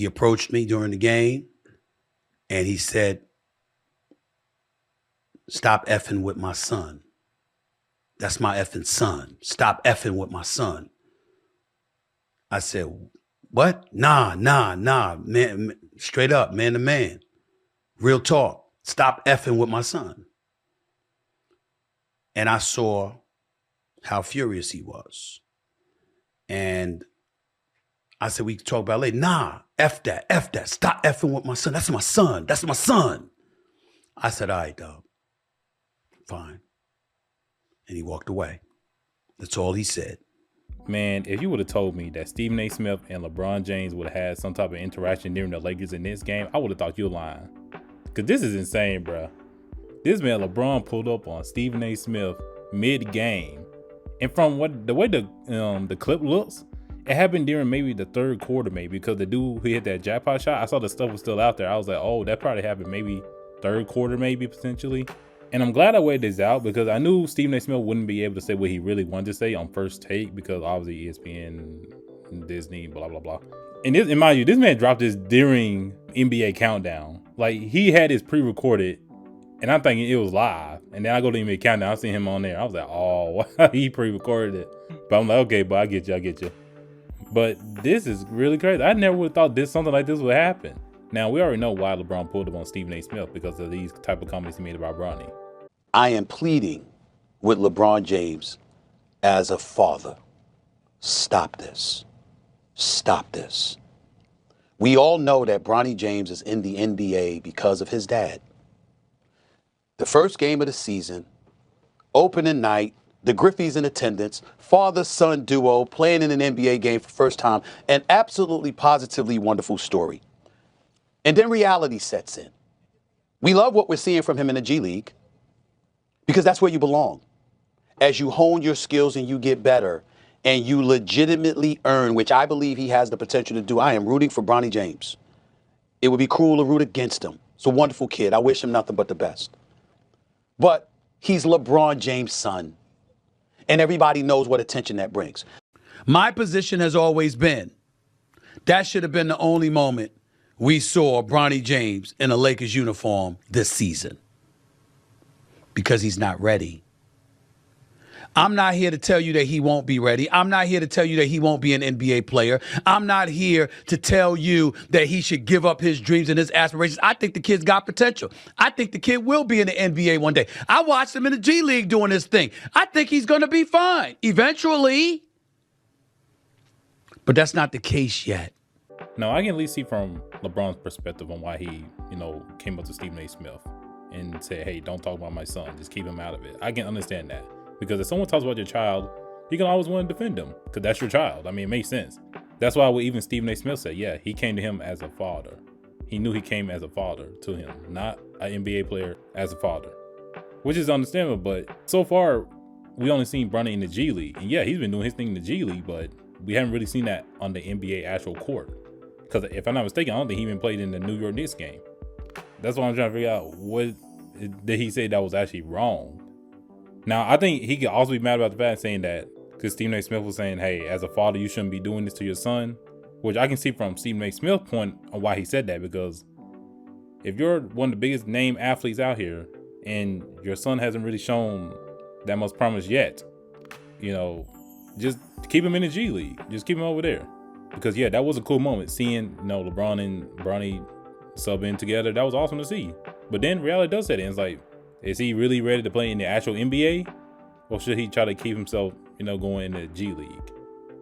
he approached me during the game and he said, "Stop effing with my son. That's my effing son. Stop effing with my son." I said, "What? Nah, man, straight up, man to man. Real talk. Stop effing with my son." And I saw how furious he was. And I said, "We can talk about it later." "Nah, F that. Stop effing with my son. That's my son. That's my son." I said, "All right, dog. Fine." And he walked away. That's all he said. Man, if you would have told me that Stephen A. Smith and LeBron James would have had some type of interaction during the Lakers in this game, I would have thought you were lying. Because this is insane, bro. This man, LeBron, pulled up on Stephen A. Smith mid-game. And from the way the clip looks, it happened during maybe the third quarter, maybe, because the dude who hit that jackpot shot, I saw the stuff was still out there. I was like, oh, that probably happened maybe third quarter, maybe, potentially. And I'm glad I waited this out because I knew Stephen A. Smith wouldn't be able to say what he really wanted to say on First Take because obviously ESPN, Disney, blah, blah, blah. And mind you, this man dropped this during NBA Countdown. Like, he had his pre-recorded, and I'm thinking it was live. And then I go to NBA Countdown, I see him on there. I was like, oh, he pre-recorded it. But I'm like, okay, but I get you. But this is really crazy. I never would have thought something like this would happen. Now, we already know why LeBron pulled up on Stephen A. Smith because of these type of comments he made about Bronny. I am pleading with LeBron James as a father. Stop this. Stop this. We all know that Bronny James is in the NBA because of his dad. The first game of the season, opening night, the Griffey's in attendance, father-son duo playing in an NBA game for the first time, an absolutely positively wonderful story. And then reality sets in. We love what we're seeing from him in the G League because that's where you belong. As you hone your skills and you get better and you legitimately earn, which I believe he has the potential to do. I am rooting for Bronny James. It would be cruel to root against him. He's a wonderful kid. I wish him nothing but the best. But he's LeBron James' son. And everybody knows what attention that brings. My position has always been that should have been the only moment we saw Bronny James in a Lakers uniform this season because he's not ready. I'm not here to tell you that he won't be ready. I'm not here to tell you that he won't be an NBA player. I'm not here to tell you that he should give up his dreams and his aspirations. I think the kid's got potential. I think the kid will be in the NBA one day. I watched him in the G League doing this thing. I think he's going to be fine eventually. But that's not the case yet. No, I can at least see from LeBron's perspective on why he, came up to Stephen A. Smith and said, hey, don't talk about my son. Just keep him out of it. I can understand that. Because if someone talks about your child, you can always want to defend them because that's your child. I mean, it makes sense. That's why even Stephen A. Smith said, yeah, he came to him as a father. He knew he came as a father to him, not an NBA player as a father, which is understandable. But so far, we only seen Bronny in the G League. And yeah, he's been doing his thing in the G League, but we haven't really seen that on the NBA actual court. Because if I'm not mistaken, I don't think he even played in the New York Knicks game. That's why I'm trying to figure out what did he say that was actually wrong. Now, I think he could also be mad about the fact saying that because Stephen A. Smith was saying, hey, as a father, you shouldn't be doing this to your son, which I can see from Stephen A. Smith's point on why he said that, because if you're one of the biggest name athletes out here and your son hasn't really shown that much promise yet, just keep him in the G League. Just keep him over there. Because, yeah, that was a cool moment seeing, LeBron and Bronny sub in together. That was awesome to see. But then reality does set in. It's like, is he really ready to play in the actual NBA? Or should he try to keep himself, going in the G League?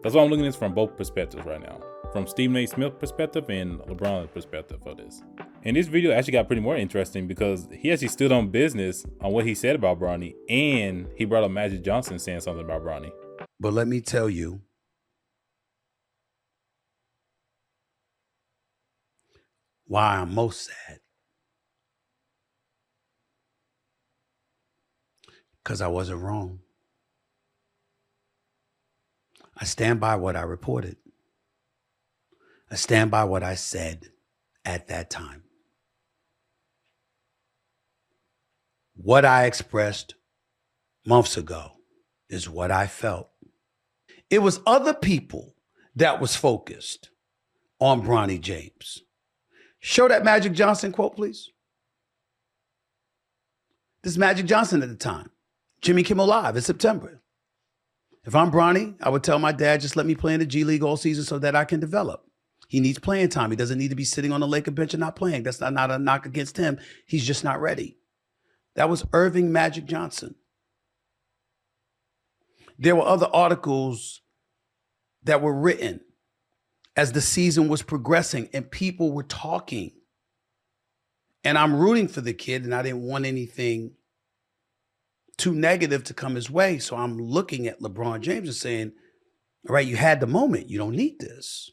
That's why I'm looking at this from both perspectives right now. From Stephen A. Smith's perspective and LeBron's perspective for this. And this video actually got pretty more interesting because he actually stood on business on what he said about Bronny. And he brought up Magic Johnson saying something about Bronny. But let me tell you, why I'm most sad. Because I wasn't wrong. I stand by what I reported. I stand by what I said at that time. What I expressed months ago is what I felt. It was other people that was focused on Bronny James. Show that Magic Johnson quote, please. This is Magic Johnson at the time. Jimmy Kimmel Live in September. If I'm Bronny, I would tell my dad, just let me play in the G League all season so that I can develop. He needs playing time. He doesn't need to be sitting on the Laker bench and not playing. That's not a knock against him. He's just not ready. That was Irving Magic Johnson. There were other articles that were written as the season was progressing and people were talking. And I'm rooting for the kid, and I didn't want anything too negative to come his way. So I'm looking at LeBron James and saying, all right, you had the moment. You don't need this.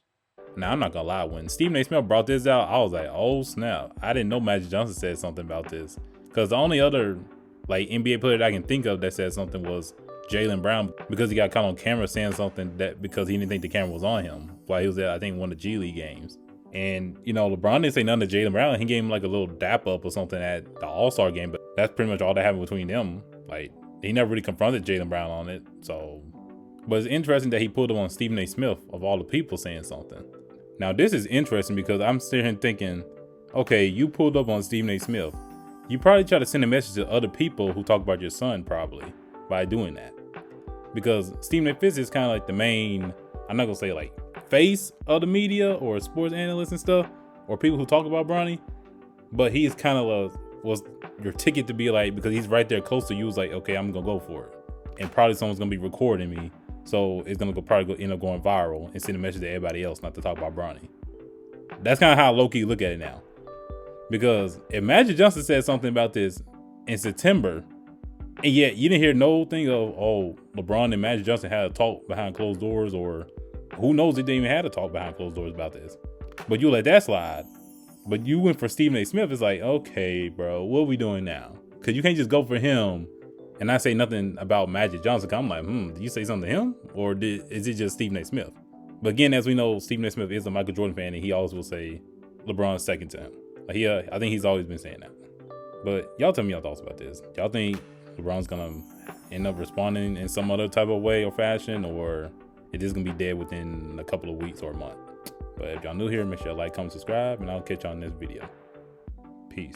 Now, I'm not going to lie. When Stephen A. Smith brought this out, I was like, oh, snap. I didn't know Magic Johnson said something about this. Because the only other NBA player that I can think of that said something was Jaylen Brown, because he got caught on camera saying something that because he didn't think the camera was on him while he was at, I think, one of the G League games. And, LeBron didn't say nothing to Jaylen Brown. He gave him like a little dap up or something at the All-Star game, but that's pretty much all that happened between them. Like, he never really confronted Jaylen Brown on it. So, but it's interesting that he pulled up on Stephen A. Smith, of all the people, saying something. Now, this is interesting because I'm sitting here thinking, okay, you pulled up on Stephen A. Smith. You probably try to send a message to other people who talk about your son, probably, by doing that. Because Stephen A. Smith is kind of like the main, I'm not going to say like face of the media or sports analysts and stuff, or people who talk about Bronny, but he's kind of was your ticket to be like, because he's right there close to you, was like, okay, I'm going to go for it. And probably someone's going to be recording me. So it's going to probably end up going viral and send a message to everybody else not to talk about Bronny. That's kind of how low-key look at it now. Because if Magic Johnson said something about this in September, and yet you didn't hear no thing of, oh, LeBron and Magic Johnson had a talk behind closed doors, or who knows, they didn't even have a talk behind closed doors about this. But you let that slide. But you went for Stephen A. Smith. It's like, okay, bro, what are we doing now? Because you can't just go for him and not say nothing about Magic Johnson. I'm like, did you say something to him? Or is it just Stephen A. Smith? But again, as we know, Stephen A. Smith is a Michael Jordan fan, and he always will say LeBron's second to him. I think he's always been saying that. But y'all tell me your thoughts about this. Y'all think LeBron's going to end up responding in some other type of way or fashion, or is this going to be dead within a couple of weeks or a month? But if y'all new here, make sure you like, comment, subscribe, and I'll catch y'all in this video. Peace.